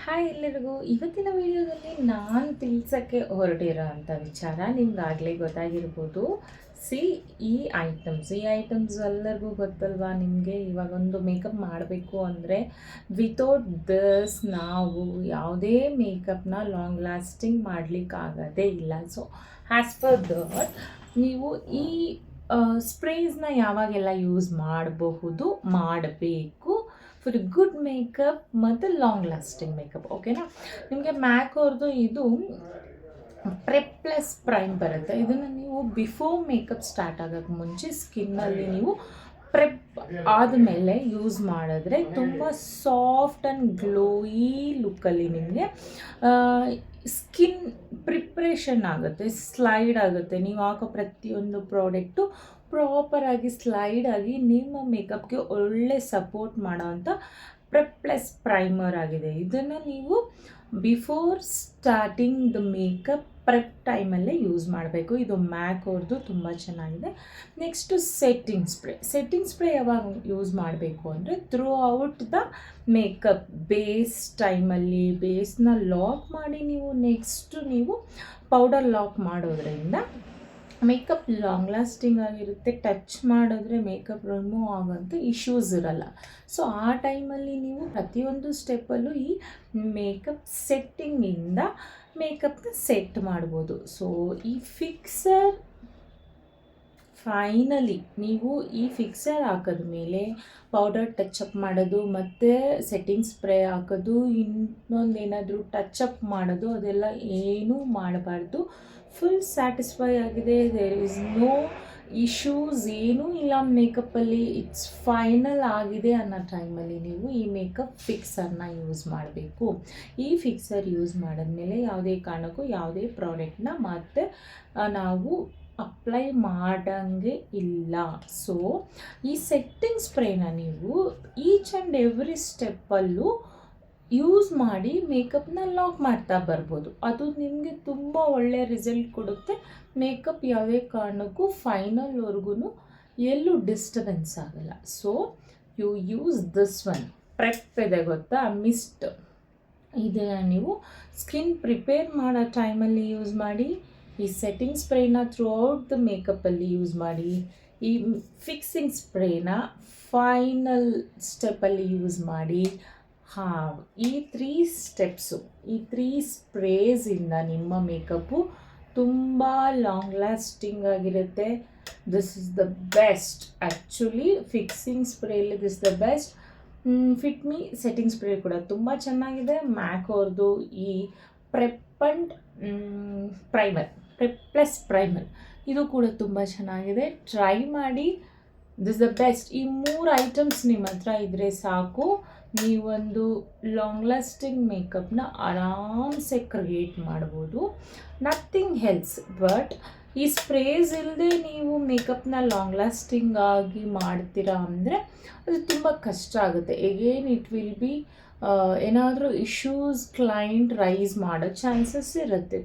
Hi ಎಲ್ಲರಿಗೂ. ಇವತ್ತಿನ ವಿಡಿಯೋದಲ್ಲಿ ನಾನು ತಿಳಿಸೋಕ್ಕೆ ಹೊರಟಿರೋ ಅಂಥ ವಿಚಾರ ನಿಮ್ಗಾಗಲೇ ಗೊತ್ತಾಗಿರ್ಬೋದು. ಈ ಐಟಮ್ಸ್ ಎಲ್ಲರಿಗೂ ಗೊತ್ತಲ್ವಾ ನಿಮಗೆ. ಇವಾಗೊಂದು ಮೇಕಪ್ ಮಾಡಬೇಕು ಅಂದರೆ ವಿತೌಟ್ ದಿಸ್ ನಾವು ಯಾವುದೇ ಮೇಕಪ್ನ ಲಾಂಗ್ ಲಾಸ್ಟಿಂಗ್ ಮಾಡಲಿಕ್ಕಾಗೋದೇ ಇಲ್ಲ. ಸೊ ಆ್ಯಸ್ ಪರ್ ದಟ್ ನೀವು ಈ ಸ್ಪ್ರೇಸ್ನ ಯಾವಾಗೆಲ್ಲ ಯೂಸ್ ಮಾಡಬೇಕು ಫಾರ್ ಗುಡ್ ಮೇಕಪ್ ಮತ್ತು ಲಾಂಗ್ ಲಾಸ್ಟಿಂಗ್ ಮೇಕಪ್. ಓಕೆನಾ. ನಿಮಗೆ ಮ್ಯಾಕ್ ಅವ್ರದ್ದು ಇದು ಪ್ರೆಪ್ ಪ್ಲಸ್ ಪ್ರೈಮ್ ಬರುತ್ತೆ. ಇದನ್ನು ನೀವು ಬಿಫೋರ್ ಮೇಕಪ್ ಸ್ಟಾರ್ಟ್ ಆಗೋಕ್ಕೆ ಮುಂಚೆ ಸ್ಕಿನ್ನಲ್ಲಿ ನೀವು ಪ್ರೆಪ್ ಆದಮೇಲೆ ಯೂಸ್ ಮಾಡಿದ್ರೆ ತುಂಬ ಸಾಫ್ಟ್ ಆ್ಯಂಡ್ ಗ್ಲೋಯಿ ಲುಕ್ಕಲ್ಲಿ ನಿಮಗೆ ಸ್ಕಿನ್ ಪ್ರಿಪ್ರೇಷನ್ ಆಗುತ್ತೆ, ಸ್ಲೈಡ್ ಆಗುತ್ತೆ. ನೀವು ಹಾಕೋ ಪ್ರತಿಯೊಂದು ಪ್ರಾಡಕ್ಟು ಪ್ರಾಪರಾಗಿ ಸ್ಲೈಡ್ ಆಗಿ ನಿಮ್ಮ ಮೇಕಪ್ಗೆ ಒಳ್ಳೆ ಸಪೋರ್ಟ್ ಮಾಡೋವಂಥ ಪ್ರೆಪ್ ಪ್ಲಸ್ ಪ್ರೈಮರ್ ಆಗಿದೆ. ಇದನ್ನು ನೀವು before starting the makeup prep ಟೈಮಲ್ಲೇ ಯೂಸ್ ಮಾಡಬೇಕು. ಇದು ಮ್ಯಾಕ್ ಅವ್ರದ್ದು ತುಂಬ ಚೆನ್ನಾಗಿದೆ. ನೆಕ್ಸ್ಟು ಸೆಟ್ಟಿಂಗ್ ಸ್ಪ್ರೇ ಯಾವಾಗ ಯೂಸ್ ಮಾಡಬೇಕು ಅಂದರೆ through out the makeup base ಟೈಮಲ್ಲಿ ಬೇಸ್ನ ಲಾಕ್ ಮಾಡಿ ನೀವು ಪೌಡರ್ ಲಾಕ್ ಮಾಡೋದ್ರಿಂದ ಮೇಕಪ್ ಲಾಂಗ್ ಲಾಸ್ಟಿಂಗ್ ಆಗಿರುತ್ತೆ. ಟಚ್ ಮಾಡಿದ್ರೆ ಮೇಕಪ್ ರಿಮೂವ್ ಆಗೋಂಥ ಇಶ್ಯೂಸ್ ಇರಲ್ಲ. ಸೊ ಆ ಟೈಮಲ್ಲಿ ನೀವು ಪ್ರತಿಯೊಂದು ಸ್ಟೆಪ್ಪಲ್ಲೂ ಈ ಮೇಕಪ್ ಸೆಟ್ಟಿಂಗಿಂದ ಮೇಕಪ್ನ ಸೆಟ್ ಮಾಡ್ಬೋದು. ಸೊ ಈ ಫೈನಲಿ ನೀವು ಈ ಫಿಕ್ಸರ್ ಹಾಕಿದ ಮೇಲೆ ಪೌಡರ್ ಟಚಪ್ ಮಾಡೋದು ಮತ್ತು ಸೆಟ್ಟಿಂಗ್ ಸ್ಪ್ರೇ ಹಾಕೋದು, ಇನ್ನೊಂದೇನಾದರೂ ಟಚಪ್ ಮಾಡೋದು ಅದೆಲ್ಲ ಏನೂ ಮಾಡಬಾರ್ದು. ಫುಲ್ ಸ್ಯಾಟಿಸ್ಫೈ ಆಗಿದೆ, ದೇರ್ ಈಸ್ ನೋ ಇಶ್ಯೂಸ್, ಏನೂ ಇಲ್ಲ ಮೇಕಪ್ಪಲ್ಲಿ, ಇಟ್ಸ್ ಫೈನಲ್ ಆಗಿದೆ ಅನ್ನೋ ಟೈಮಲ್ಲಿ ನೀವು ಈ ಮೇಕಪ್ ಫಿಕ್ಸರ್ನ ಯೂಸ್ ಮಾಡಬೇಕು. ಈ ಫಿಕ್ಸರ್ ಯೂಸ್ ಮಾಡಿದ್ಮೇಲೆ ಯಾವುದೇ ಕಾರಣಕ್ಕೂ ಯಾವುದೇ ಪ್ರಾಡಕ್ಟ್ನ ಮತ್ತೆ ನಾವು ಅಪ್ಲೈ ಮಾಡಂಗೆ ಇಲ್ಲ. ಸೊ ಈ ಸೆಟ್ಟಿಂಗ್ ಸ್ಪ್ರೇನ ನೀವು ಈಚ್ ಆ್ಯಂಡ್ ಎವ್ರಿ ಸ್ಟೆಪ್ಪಲ್ಲೂ ಯೂಸ್ ಮಾಡಿ ಮೇಕಪ್ನ ಲಾಕ್ ಮಾಡ್ತಾ ಬರ್ಬೋದು. ಅದು ನಿಮಗೆ ತುಂಬ ಒಳ್ಳೆಯ ರಿಸಲ್ಟ್ ಕೊಡುತ್ತೆ. ಮೇಕಪ್ ಯಾವುದೇ ಕಾರಣಕ್ಕೂ ಫೈನಲ್ವರೆಗೂ ಎಲ್ಲೂ ಡಿಸ್ಟರ್ಬೆನ್ಸ್ ಆಗಲ್ಲ. So you use this one. Prep ಇದೆ ಗೊತ್ತಾ, ಮಿಸ್ಟ್, ಇದನ್ನು ನೀವು ಸ್ಕಿನ್ ಪ್ರಿಪೇರ್ ಮಾಡೋ ಟೈಮಲ್ಲಿ ಯೂಸ್ ಮಾಡಿ. ಈ ಸೆಟ್ಟಿಂಗ್ ಸ್ಪ್ರೇನ ಥ್ರೂ ಔಟ್ ದ ಮೇಕಪ್ಪಲ್ಲಿ ಯೂಸ್ ಮಾಡಿ. ಈ ಫಿಕ್ಸಿಂಗ್ ಸ್ಪ್ರೇನ ಫೈನಲ್ ಸ್ಟೆಪ್ಪಲ್ಲಿ ಯೂಸ್ ಮಾಡಿ. ಈ 3 ಸ್ಪ್ರೇಸಿಂದ ನಿಮ್ಮ ಮೇಕಪ್ಪು ತುಂಬ ಲಾಂಗ್ ಲಾಸ್ಟಿಂಗ್ ಆಗಿರುತ್ತೆ. This is the best. Actually fixing ಸ್ಪ್ರೇಲಿ this the best. Fit me setting spray ಕೂಡ ತುಂಬ ಚೆನ್ನಾಗಿದೆ. ಮ್ಯಾಕ್ ಅವ್ರದ್ದು ಈ prep and prep plus primer ಇದು ಕೂಡ ತುಂಬ ಚೆನ್ನಾಗಿದೆ. ಟ್ರೈ ಮಾಡಿ. This the best. ಈ 3 ಐಟಮ್ಸ್ ನಿಮ್ಮ ಹತ್ರ ಇದ್ದರೆ ಸಾಕು, ನೀವೊಂದು ಲಾಂಗ್ ಲಾಸ್ಟಿಂಗ್ ಮೇಕಪ್ನ ಆರಾಮ್ಸೆ ಕ್ರಿಯೇಟ್ ಮಾಡ್ಬೋದು. ನಥಿಂಗ್ ಹೆಲ್ಸ್ ಬಟ್ ಈ ಸ್ಪ್ರೇಸ್ ಇಲ್ಲದೆ ನೀವು ಮೇಕಪ್ನ ಲಾಂಗ್ ಲಾಸ್ಟಿಂಗ್ ಆಗಿ ಮಾಡ್ತೀರಾ ಅಂದರೆ ಅದು ತುಂಬ ಕಷ್ಟ ಆಗುತ್ತೆ. ಎಗೇನ್ ಇಟ್ ವಿಲ್ ಬಿ ಏನಾದರೂ ಇಶ್ಯೂಸ್ ಕ್ಲೈಂಟ್ ರೈಸ್ ಮಾಡೋ ಚಾನ್ಸಸ್ ಇರುತ್ತೆ.